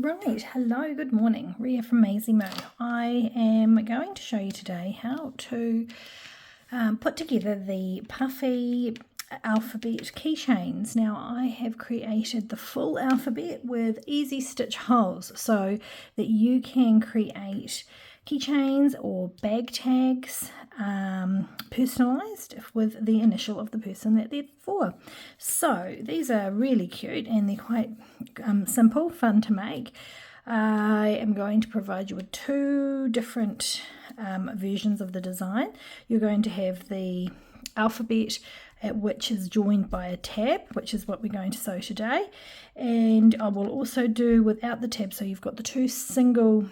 Right, hello, good morning. Ria from Maisie Moo. I am going to show you today how to put together the puffy alphabet keychains. Now I have created the full alphabet with easy stitch holes so that you can create keychains or bag tags personalised with the initial of the person that they're for. So these are really cute and they're quite simple, fun to make. I am going to provide you with two different versions of the design. You're going to have the alphabet which is joined by a tab, which is what we're going to sew today, and I will also do without the tab, so you've got the two single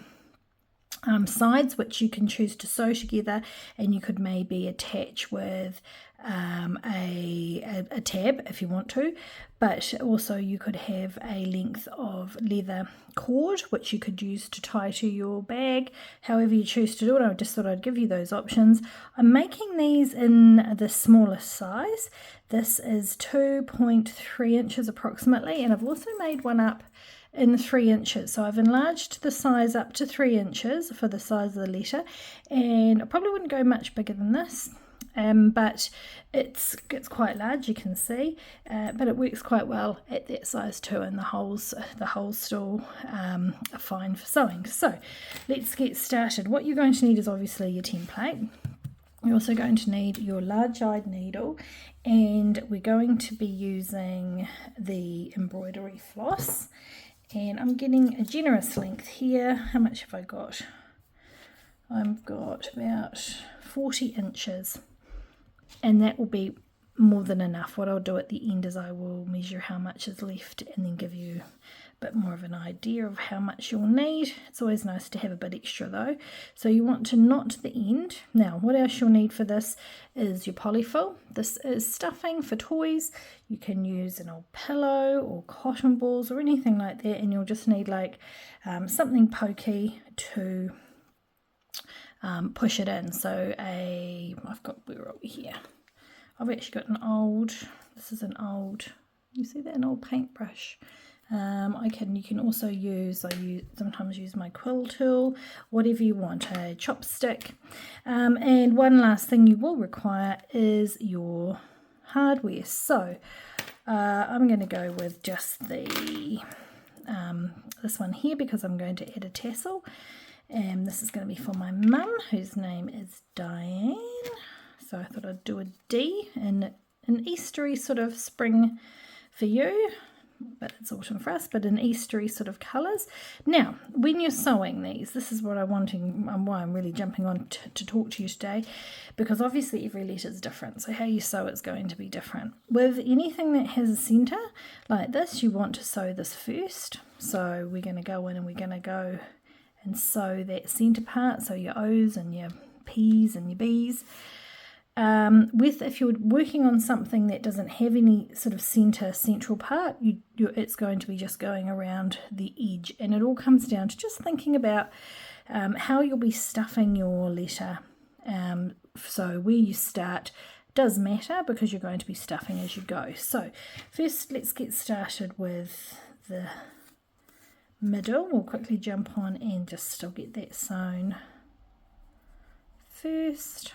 sides which you can choose to sew together, and you could maybe attach with a tab if you want to, but also you could have a length of leather cord which you could use to tie to your bag, however you choose to do it. I just thought I'd give you those options. I'm making these in the smallest size. This is 2.3 inches approximately, and I've also made one up in 3 inches, so I've enlarged the size up to 3 inches for the size of the letter, and I probably wouldn't go much bigger than this, but it's quite large, you can see, but it works quite well at that size too, and the holes still are fine for sewing. So let's get started. What you're going to need is obviously your template. You're also going to need your large-eyed needle, and we're going to be using the embroidery floss. And I'm getting a generous length here. How much have I got? I've got about 40 inches, and that will be more than enough. What I'll do at the end is I will measure how much is left and then give you a bit more of an idea of how much you'll need. It's always nice to have a bit extra though. So you want to knot the end. Now what else you'll need for this is your polyfill. This is stuffing for toys. You can use an old pillow or cotton balls or anything like that, and you'll just need like something pokey to push it in. So I've got, where are we here? I've actually got an old, this is an old, you see that, an old paintbrush. You can also use, sometimes use my quill tool, whatever you want, a chopstick. And one last thing you will require is your hardware. So I'm going to go with just the this one here because I'm going to add a tassel. And this is going to be for my mum, whose name is Diane. So I thought I'd do a D in an Eastery sort of spring for you, but it's autumn for us, but in Eastery sort of colours. Now, when you're sewing these, this is what why I'm really jumping on to talk to you today, because obviously every letter is different, so how you sew is going to be different. With anything that has a centre like this, you want to sew this first. So we're going to go in and we're going to go and sew that centre part, so your O's and your P's and your B's. If you're working on something that doesn't have any sort of central part, it's going to be just going around the edge, and it all comes down to just thinking about how you'll be stuffing your letter. So where you start does matter because you're going to be stuffing as you go. So first let's get started with the middle. We'll quickly jump on and just still get that sewn first.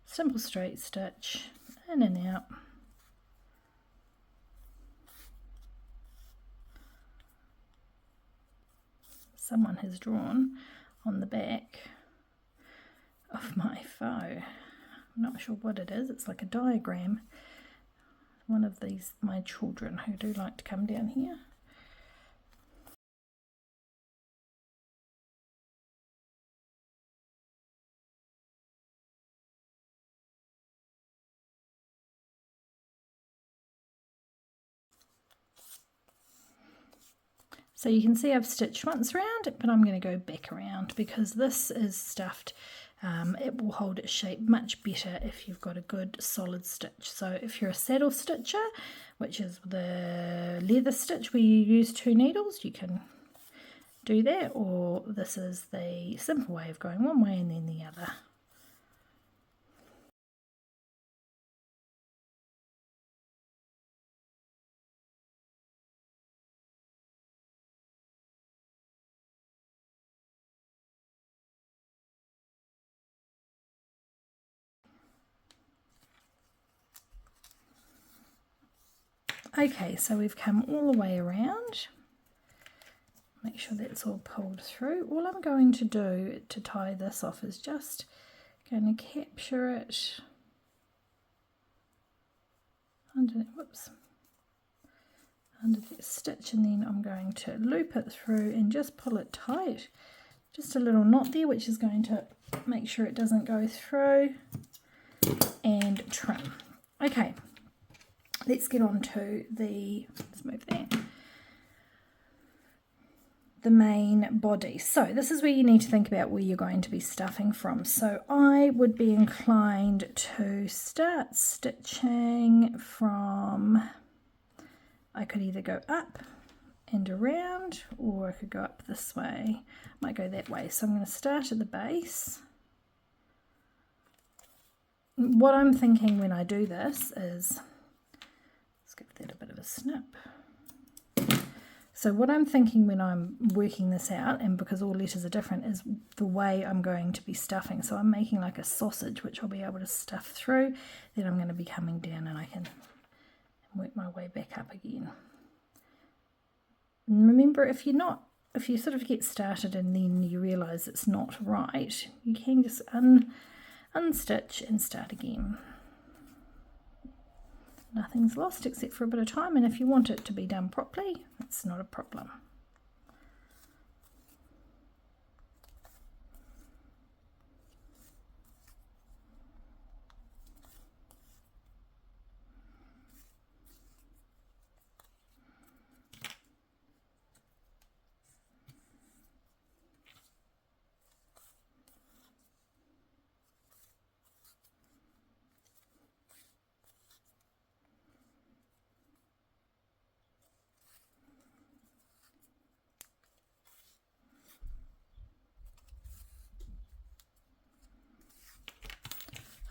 Simple straight stitch, in and out. Someone has drawn on the back of my faux. I'm not sure what it is. It's like a diagram. One of these, my children who do like to come down here. So you can see I've stitched once around, but I'm going to go back around because this is stuffed. It will hold its shape much better if you've got a good solid stitch. So if you're a saddle stitcher, which is the leather stitch where you use 2 needles, you can do that, or this is the simple way of going one way and then the other. Okay, so we've come all the way around. Make sure that's all pulled through. All I'm going to do to tie this off is just going to capture it under, whoops, under the stitch, and then I'm going to loop it through and just pull it tight. Just a little knot there, which is going to make sure it doesn't go through, and trim. Okay, let's get on to let's move that, the main body. So this is where you need to think about where you're going to be stuffing from. So I would be inclined to start stitching from, I could either go up and around, or I could go up this way. I might go that way. So I'm going to start at the base. What I'm thinking when I do this is, let's give that a bit of a snip. So what I'm thinking when I'm working this out, and because all letters are different, is the way I'm going to be stuffing. So I'm making like a sausage, which I'll be able to stuff through. Then I'm going to be coming down and I can work my way back up again. And remember, if you sort of get started and then you realise it's not right, you can just unstitch and start again. Nothing's lost except for a bit of time, and if you want it to be done properly, it's not a problem.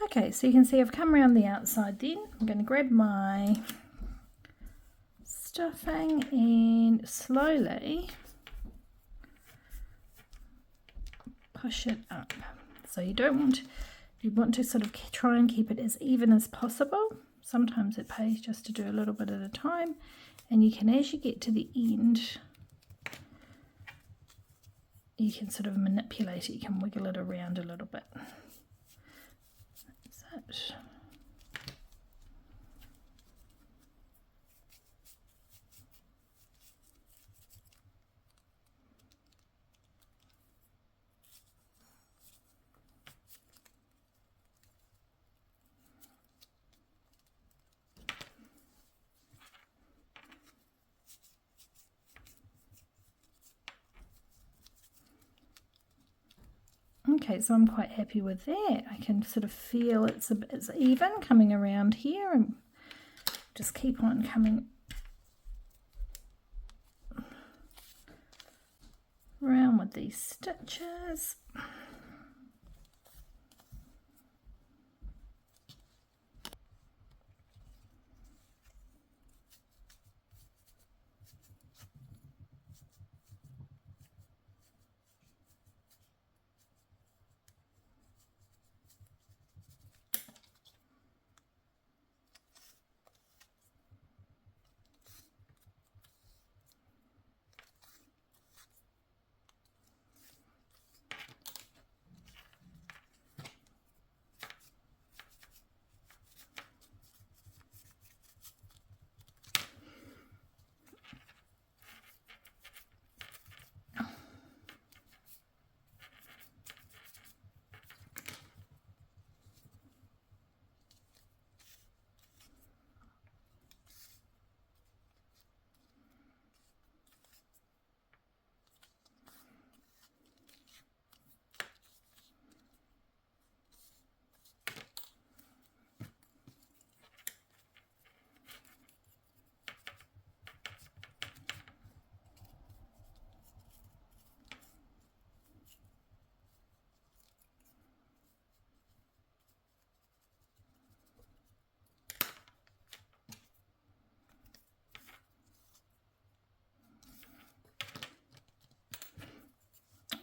Okay, so you can see I've come around the outside then. I'm going to grab my stuffing and slowly push it up. So you want to sort of try and keep it as even as possible. Sometimes it pays just to do a little bit at a time, and you can, as you get to the end, you can sort of manipulate it, you can wiggle it around a little bit. That's it. Okay, so I'm quite happy with that. I can sort of feel it's even coming around here, and just keep on coming around with these stitches.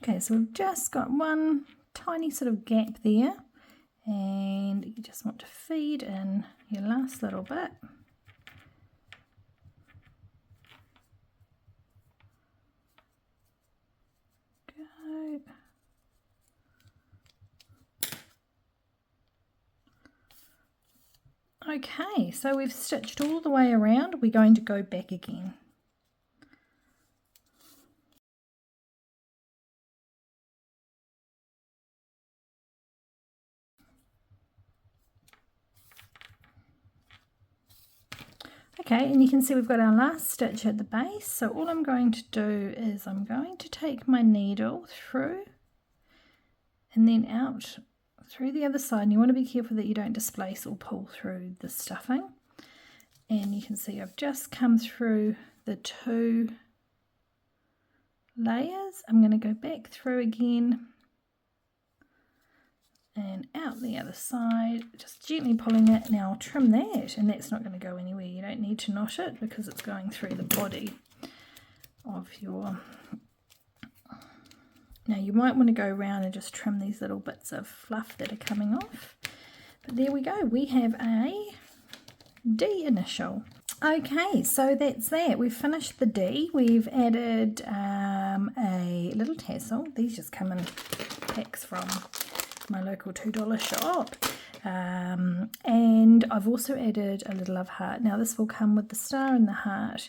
Okay, so we've just got one tiny sort of gap there, and you just want to feed in your last little bit. Okay, so we've stitched all the way around. We're going to go back again. Okay, and you can see we've got our last stitch at the base. So all I'm going to do is I'm going to take my needle through and then out through the other side. And you want to be careful that you don't displace or pull through the stuffing. And you can see I've just come through the 2 layers. I'm going to go back through again and out the other side, just gently pulling it. Now I'll trim that, and that's not going to go anywhere. You don't need to knot it because it's going through the body of your... Now you might want to go around and just trim these little bits of fluff that are coming off. But there we go, we have a D initial. Okay, so that's that. We've finished the D. We've added a little tassel. These just come in packs from my local $2 shop. And I've also added a little love heart. Now this will come with the star and the heart,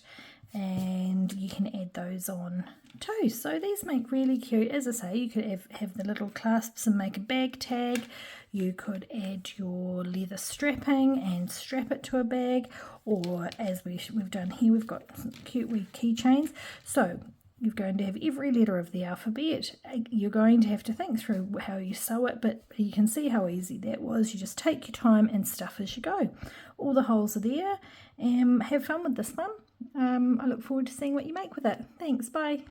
and you can add those on too. So these make really cute. As I say, you could have the little clasps and make a bag tag. You could add your leather strapping and strap it to a bag, or as we've done here, we've got some cute wee keychains. So you're going to have every letter of the alphabet. You're going to have to think through how you sew it, but you can see how easy that was. You just take your time and stuff as you go. All the holes are there. Have fun with this one. I look forward to seeing what you make with it. Thanks, bye.